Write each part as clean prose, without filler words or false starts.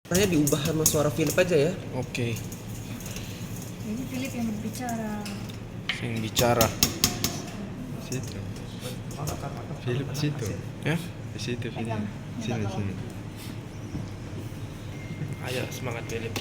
Suaranya diubah sama suara Philip aja ya. Oke. Ini Philip yang berbicara. Yang bicara. Situ. Philip situ. Ya. Di situ Philip. Pegang. Sini. Ayo semangat Philip.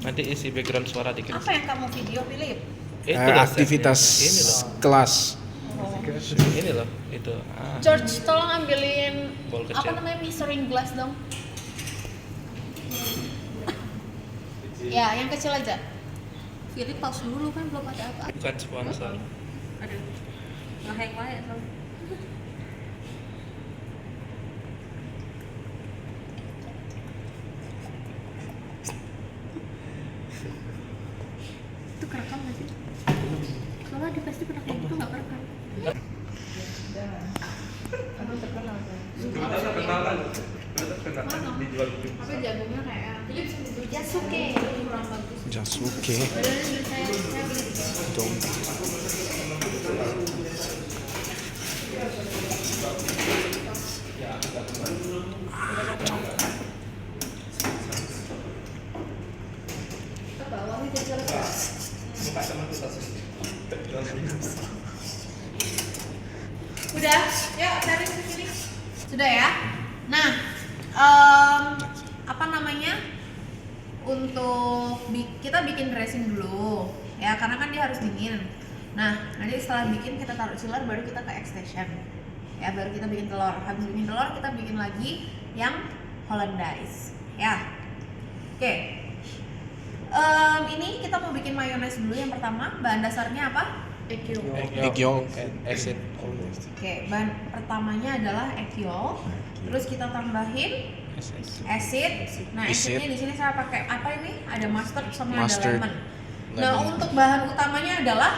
Nanti isi background suara dikit. Apa yang kamu video, Philip? Loh, Aktivitas setnya. Ini loh. kelas. Ini loh. Itu. George, tolong ambilin Bol kecil. apa namanya measuring glass dong. Ya, yang kecil aja. Philip pause dulu kan belum ada apa-apa. Bukan sponsor. Aduh. Ngehang wae dong. Itu kerekam nggak sih? Soalnya di pasti pernah kayak gitu nggak kerekam. Aku terkenal kan. Tapi jagungnya kayak Philip sebut Jasuke kurang bagus. Jasuke. Padahal ini saya beli di Dong. ke bawah nih jajar ke. Udah, yuk cari ke sini. Sudah ya. Nah, apa namanya? Untuk kita bikin dressing dulu, ya karena kan dia harus dingin. Nah, nanti setelah bikin kita taruh chiller, baru kita ke extension. Ya, baru kita bikin telur. Habis bikin telur, kita bikin lagi yang Hollandaise. Ya, oke. Ini kita mau bikin mayones dulu yang pertama. Bahan dasarnya apa? Egg yolk. Egg yolk and acid. Oke, bahan pertamanya adalah egg yolk. Terus kita tambahin acid. Nah, Acid. acidnya di sini saya pakai apa ini? Ada mustard sama Mustard. ada lemon. Nah, untuk bahan utamanya adalah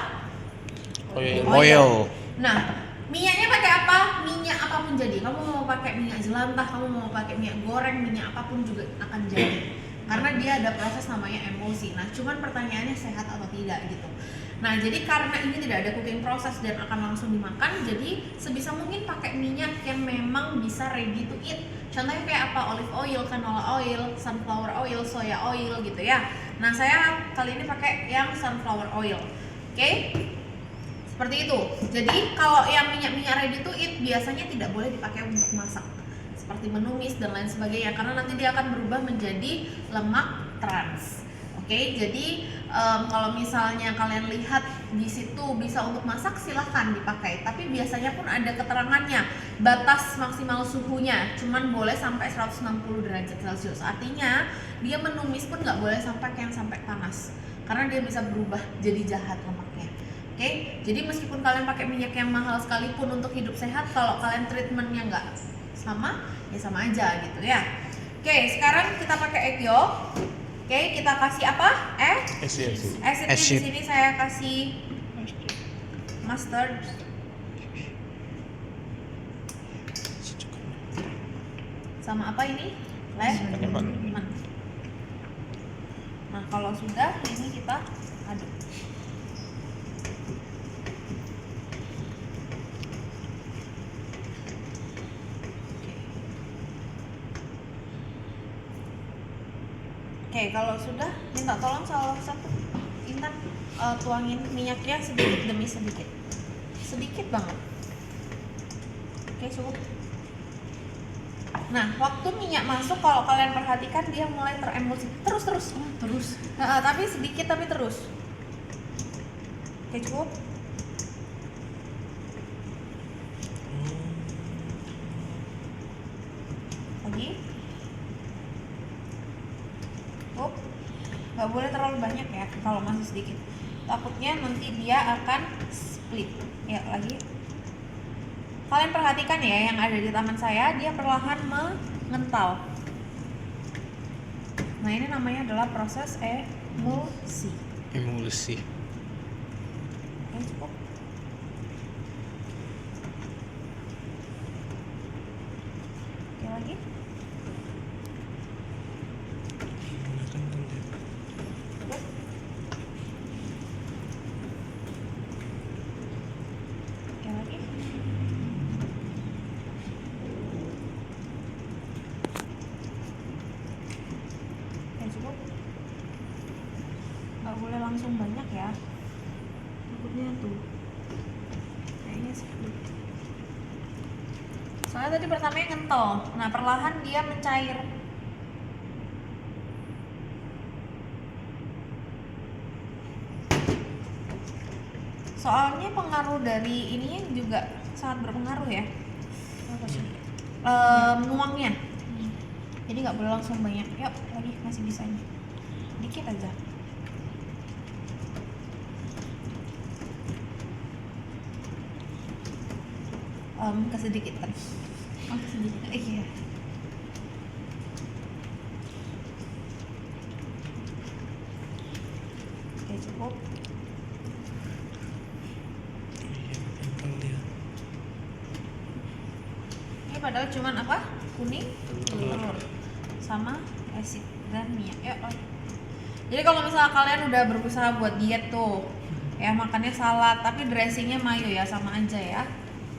Oil. Nah, minyaknya pakai apa? Minyak apapun jadi. Kamu mau pakai minyak jelantah, kamu mau pakai minyak goreng, minyak apapun juga akan jadi. Karena dia ada proses namanya emulsi. Nah, cuman pertanyaannya sehat atau tidak gitu. Nah, jadi karena ini tidak ada cooking proses dan akan langsung dimakan, jadi sebisa mungkin pakai minyak yang memang bisa ready to eat. Contohnya kayak apa? Olive oil, canola oil, sunflower oil, soya oil gitu ya. Nah, saya kali ini pakai yang sunflower oil. Oke? Seperti itu. Jadi kalau yang minyak-minyak ready to eat biasanya tidak boleh dipakai untuk masak, seperti menumis dan lain sebagainya, karena nanti dia akan berubah menjadi lemak trans. Oke, jadi kalau misalnya kalian lihat di situ bisa untuk masak, silahkan dipakai. Tapi biasanya pun ada keterangannya, batas maksimal suhunya cuman boleh sampai 160 derajat Celcius. Artinya dia menumis pun nggak boleh sampai yang sampai panas, karena dia bisa berubah jadi jahat lemaknya. Oke, jadi meskipun kalian pakai minyak yang mahal sekalipun untuk hidup sehat, kalau kalian treatmentnya nggak sama, ya sama aja gitu ya. Oke, sekarang kita pakai egg yolk. Oke, kita kasih apa? Acid. Acidnya di sini saya kasih mustard. Sama apa ini? Lemon. Nah, kalau sudah ini kita aduk. Oke, kalau sudah minta tolong salah satu Intan tuangin minyaknya sedikit demi sedikit, sedikit banget. Oke, cukup. Nah, waktu minyak masuk, kalau kalian perhatikan dia mulai teremulsi, terus. Tapi sedikit tapi terus. Oke, cukup. Lagi. Nggak boleh terlalu banyak ya kalau masih sedikit, takutnya nanti dia akan split. Ya, lagi. Kalian perhatikan ya, yang ada di tangan saya dia perlahan mengental. Nah, ini namanya adalah proses emulsi. Emulsi. Oke, cukup. Oke, lagi. Nggak boleh langsung banyak ya, takutnya tuh kayaknya sedikit. Soalnya tadi pertamanya kental, nah perlahan dia mencair. Soalnya pengaruh dari ininya juga sangat berpengaruh ya. Apa sih? Nuangnya. Jadi nggak boleh langsung banyak. Yuk lagi masih bisa nih. Dikit aja. Kesedikitan. Oh kesedikitan. Iya. Oke cukup. Ini padahal cuman apa? Kuning, telur, sama asid dan minyak. Yuk. Jadi kalau misalnya kalian udah berusaha buat diet tuh, ya makannya salad, tapi dressingnya mayo ya sama aja ya.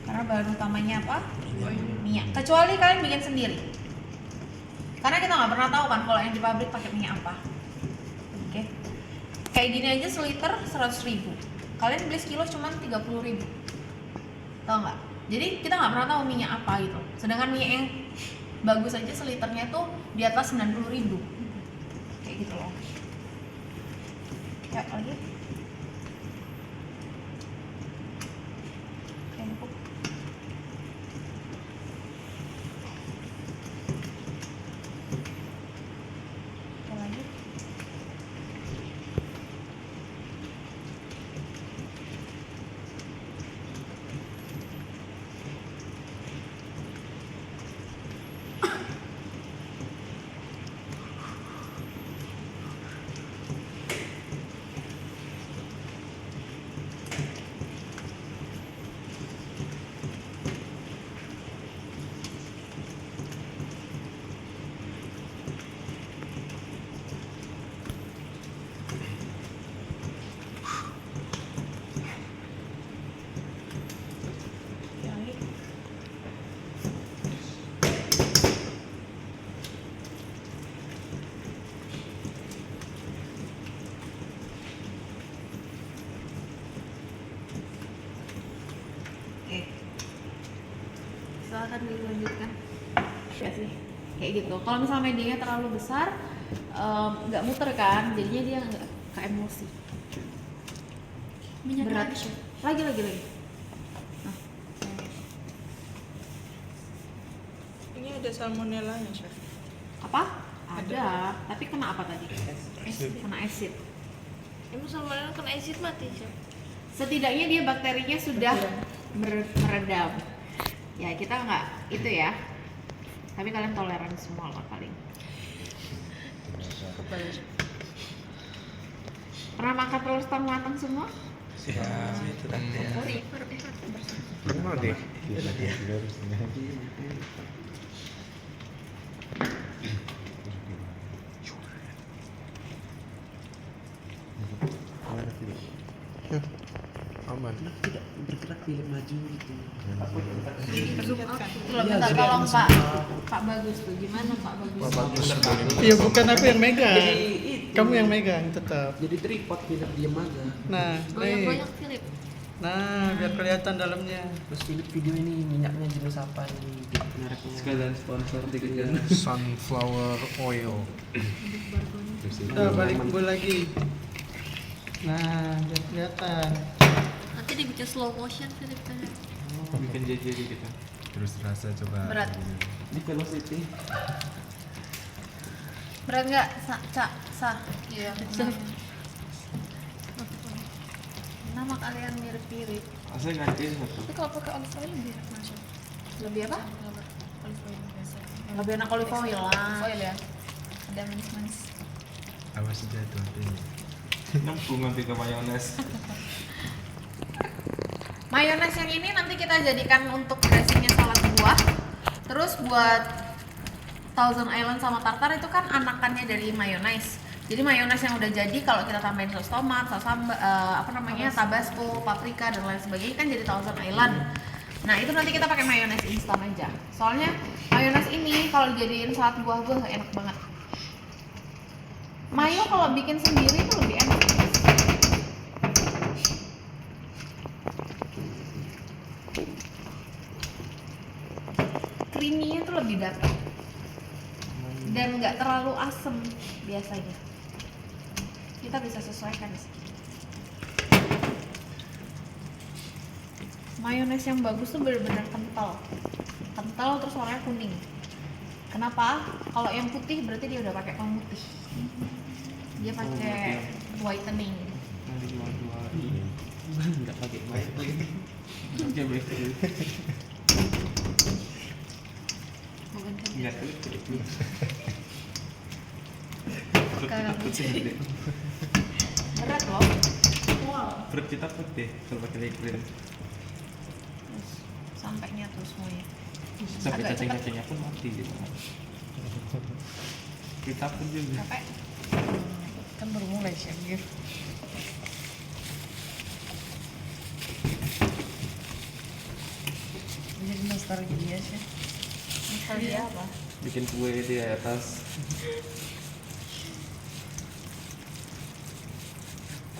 Karena bahan utamanya apa? Minyak. Kecuali kalian bikin sendiri. Karena kita nggak pernah tahu kan kalau yang di pabrik pakai minyak apa. Oke. Kayak gini aja seliter 100.000. Kalian beli sekilo cuma 30.000. Tahu nggak? Jadi kita nggak pernah tahu minyak apa gitu. Sedangkan minyak yang bagus aja seliternya tuh di atas 90.000. Kayak gitu loh. Ya lagi. Cukup. Oke, lanjut. Silakan dilanjutkan. Ya sih, kayak gitu. Kalau misalnya medianya terlalu besar, nggak muter kan, jadinya dia nggak ke emosi. Berat. Lagi. Nah, Ini ada salmonellanya, Chef. apa? Ada. Tapi kena apa tadi? Kena asid. Emang salmonella kena asid mati, Chef? Setidaknya dia bakterinya sudah meredam. Ya kita nggak itu ya. Tapi kalian toleran semua lah paling. Pernah makan telur setengah matang semua? Pernah deh. Aman. Tidak bergerak film maju gitu. Minta tolong Pak Bagus tuh, gimana Pak Bagus? Bagus. Iya bukan aku yang megang. Jadi itu. Kamu yang megang tetap. Jadi tripod Philip diem aja. Nah, nih. Philip. Nah, biar kelihatan dalamnya. Terus Philip video ini minyaknya jenis apa nih? Mereknya. Sekalian sponsor tiga. Sunflower oil. Udah balik kumpul lagi. Nah, biar kelihatan. Nanti dibikin slow motion Philip tanya. Bikin jadi kita. Terus rasa coba. Berat. Di Velocity. Berat nggak? Sah. Iya. Nama kalian mirip-mirip. Asal ganti satu. Tapi kalau pakai olive oil lebih enak, Chef. Lebih apa? Olive oil biasa. Lebih enak olive oil lah. Oil ya. Ada manis-manis. Awas saja tuh ini. Nyambung nanti ke mayones. Mayones yang ini nanti kita jadikan untuk dressingnya salad buah. Terus buat Thousand Island sama tartar itu kan anakannya dari mayones. Jadi mayones yang udah jadi kalau kita tambahin saus tomat, saus tabasco, paprika dan lain sebagainya kan jadi Thousand Island. Nah itu nanti kita pakai mayones instan aja. Soalnya mayones ini kalau dijadiin salad buah enak banget. Mayo kalau bikin sendiri itu lebih enak. Creamy-nya tuh lebih dapat dan nggak terlalu asem biasanya. Kita bisa sesuaikan sih. Mayones yang bagus tuh benar-benar kental terus warnanya kuning. Kenapa? Kalau yang putih berarti dia udah pakai pemutih. Dia pakai whitening. Nanti jual-jual ini. Enggak pakai baik lagi. Pakai baik lagi. Bukan kan? Enggak kulit dulu. Kalau Berat loh. Wow. Perut kita putih kalau pakai bakery. Sampai nyatu semuanya. Sampai Agak cepat. cacing-cacingnya pun mati gitu. Kita pun juga. Capek. Kan baru mulai chef gitu. Jadi nostalgia sih. Misalnya apa? Bikin kue di atas.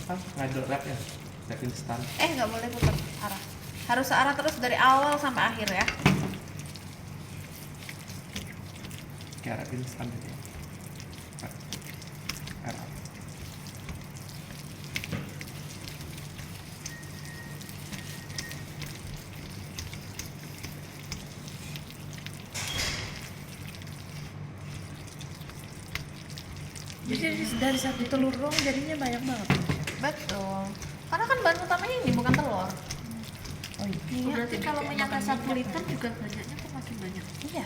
Apa? Ngaduk wrap ya? Wrap instan. Nggak boleh putar arah. Harus searah terus dari awal sampai akhir ya. Kayak wrap instan gitu ya. Wrap. Jadi dari satu telur doang jadinya banyak banget. Betul. Karena kan bahan utamanya ini bukan telur. Oh iya. Minyak. berarti kalau minyaknya 1 liter juga banyaknya tuh makin banyak. Iya.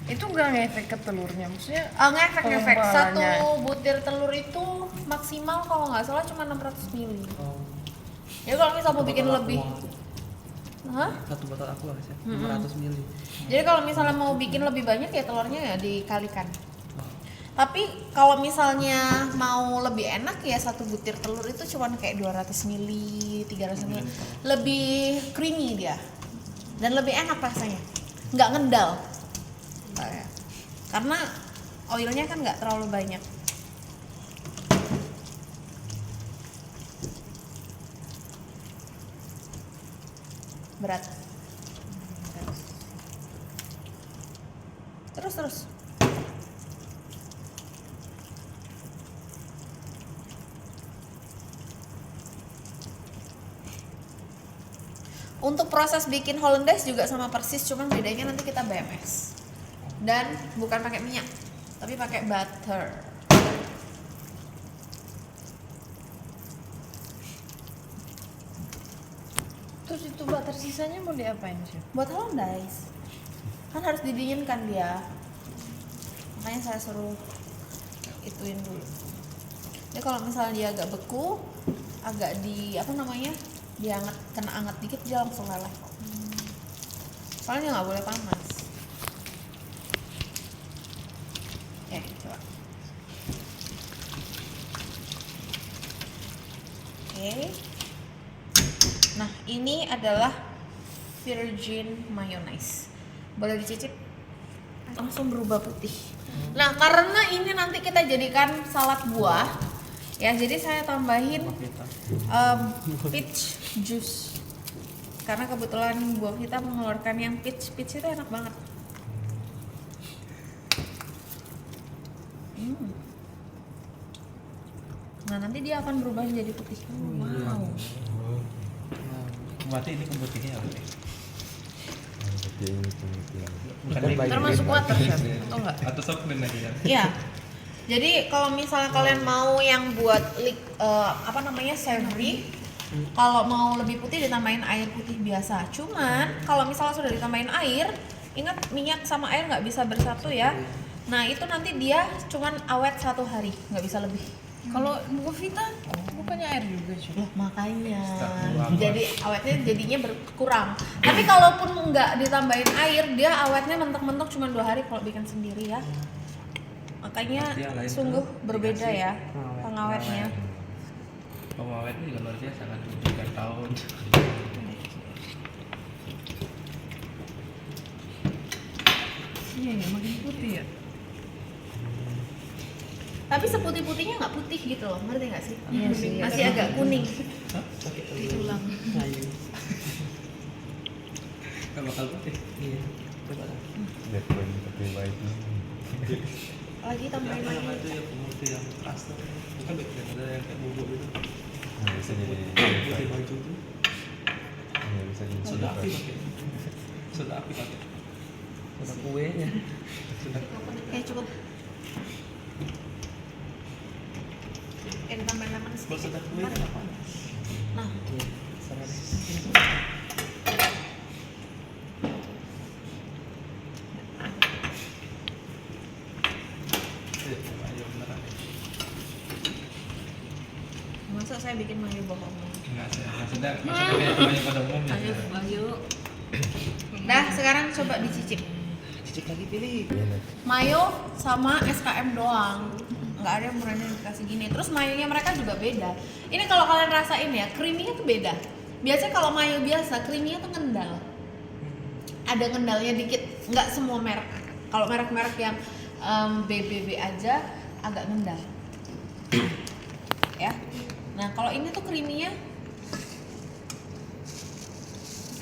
Itu nggak ngefek ke telurnya, maksudnya Ngefek. Satu Pengembalannya. butir telur itu maksimal kalau nggak salah cuma 600 ml. Oh, Ya kalau misal mau satu bikin botol lebih, aqua. hah? Satu botol aqua sih, Mm-mm. 500 ml. Jadi kalau misalnya mau bikin lebih banyak ya telurnya ya dikalikan. Oh, Tapi kalau misalnya mau lebih enak ya satu butir telur itu cuma kayak 200 ml, 300 ml. Lebih creamy dia. Dan lebih enak rasanya. Nggak ngendal. Karena oilnya kan nggak terlalu banyak. Berat. Terus. Untuk proses bikin hollandaise juga sama persis, cuman bedanya nanti kita BMS. Dan bukan pakai minyak, tapi pakai butter. terus itu butter sisanya mau diapain sih? Buat hollandaise kan harus didinginkan dia, makanya saya suruh ituin dulu. Jadi kalau misalnya dia agak beku, agak dianget, kena anget dikit dia langsung leleh. Soalnya nggak boleh panas. Coba. Oke. Nah, ini adalah virgin mayonnaise. Boleh dicicip? Langsung berubah putih. Nah, karena ini nanti kita jadikan salad buah, ya jadi saya tambahin peach juice. Karena kebetulan buah kita mengeluarkan yang peach itu enak banget. Nah, nanti dia akan berubah menjadi putih. Wow. Berarti ini pemutihnya apa? Termasuk water chef atau enggak? Atau soft blend aja kan? Iya. Jadi kalau misalnya kalian mau yang buat savory, kalau mau lebih putih ditambahin air putih biasa. Cuman kalau misalnya sudah ditambahin air, ingat minyak sama air nggak bisa bersatu ya. Nah itu nanti dia cuman awet 1 hari, nggak bisa lebih. Kalau Vita bukannya air juga sih? Loh, makanya Setelah 2 jadi awetnya jadinya berkurang. Tapi kalaupun nggak ditambahin air, dia awetnya mentok-mentok cuma 2 hari kalau bikin sendiri ya. Makanya Berarti yang lain sungguh tuh berbeda dikasih ya pengawetnya. Pengawetnya juga luar biasa kan 3 tahun. Iya ya, makin putih ya. Tapi seputih-putihnya nggak putih gitu loh, ngerti nggak sih? Iya sih. Masih agak kuning. Pakai Tulang. Ayo. Gak bakal putih. Iya. Coba lah. Lihat poin pakai white. Lagi tambahin Apa nama lagi. itu yang pemutih yang custom? Bukan background, ada yang kayak bubuk gitu. Nggak bisa jadi Putih baju tuh. nggak bisa jadi Sudah api soda. pakai. Sudah api pakai. Sudah kuenya. Sudah. Oke cukup. Tambahin lemon Kalau sedikit. sudah kue Bentar. apa? Nah, Iya. Serah deh. Ayo beneran. masa saya bikin mayo bohong? Enggak sih, maksudnya kayak banyak pada umumnya. Ayo, ayo. Dah, sekarang coba dicicip. Cicip lagi pilih. Enak. Mayo sama SKM doang. Nggak ada yang berani dikasih gini. Terus mayonya mereka juga beda. Ini kalau kalian rasain ya, creamy-nya tuh beda. Biasanya kalau mayo biasa, creamy-nya tuh ngendal. Ada ngendalnya dikit. Nggak semua merek. Kalau merek-merek yang BBB aja agak ngendal. Ya. Nah, kalau ini tuh creamy-nya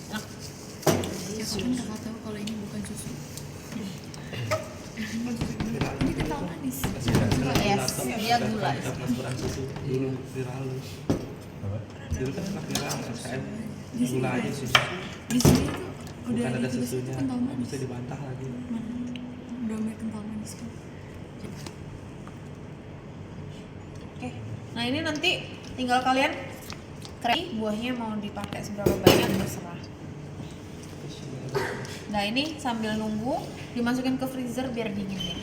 enak. Ya kamu nggak tahu kalau ini bukan susu. Ini kental manis. Yes, dia gula. Transferan susu dulu viral. Apa? Dulu kan pernah viral SKM gula aja susu. Di sini tuh udah Bukan ada ditulis susunya. kental manis. Bisa dibantah lagi. Mana? Udah kental manis kan. Oke. Nah, ini nanti tinggal kalian kering buahnya mau dipakai seberapa banyak terserah. Nah, ini sambil nunggu dimasukin ke freezer biar dingin ya.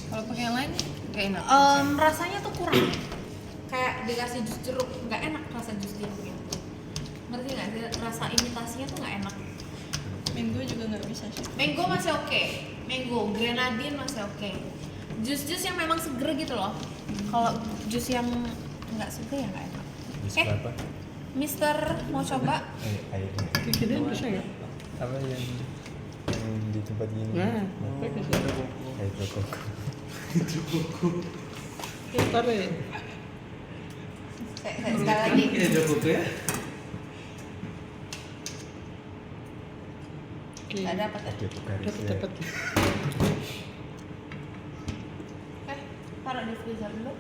Kalau pakai yang lain nggak enak. Rasanya tuh kurang. Kayak dikasih jus jeruk, nggak enak rasa jus jeruknya. Ngerti nggak sih? Rasa imitasinya tuh nggak enak. Mango juga nggak bisa sih. Mango masih oke. Mango, grenadine masih oke. Jus-jus yang memang seger gitu loh. Kalau jus yang nggak seger ya nggak enak. Bis Oke. berapa? Mister mau coba? Airnya. Kira bisa nggak? Apa yang di tempat gini? Nah, pakai ada koko. Air koko. Ya tarik. Sekali lagi. Ini ada koko ya? Nggak dapat ya? Oke, Pocari Dapat Sweat. dapat. Oke, taruh di freezer dulu.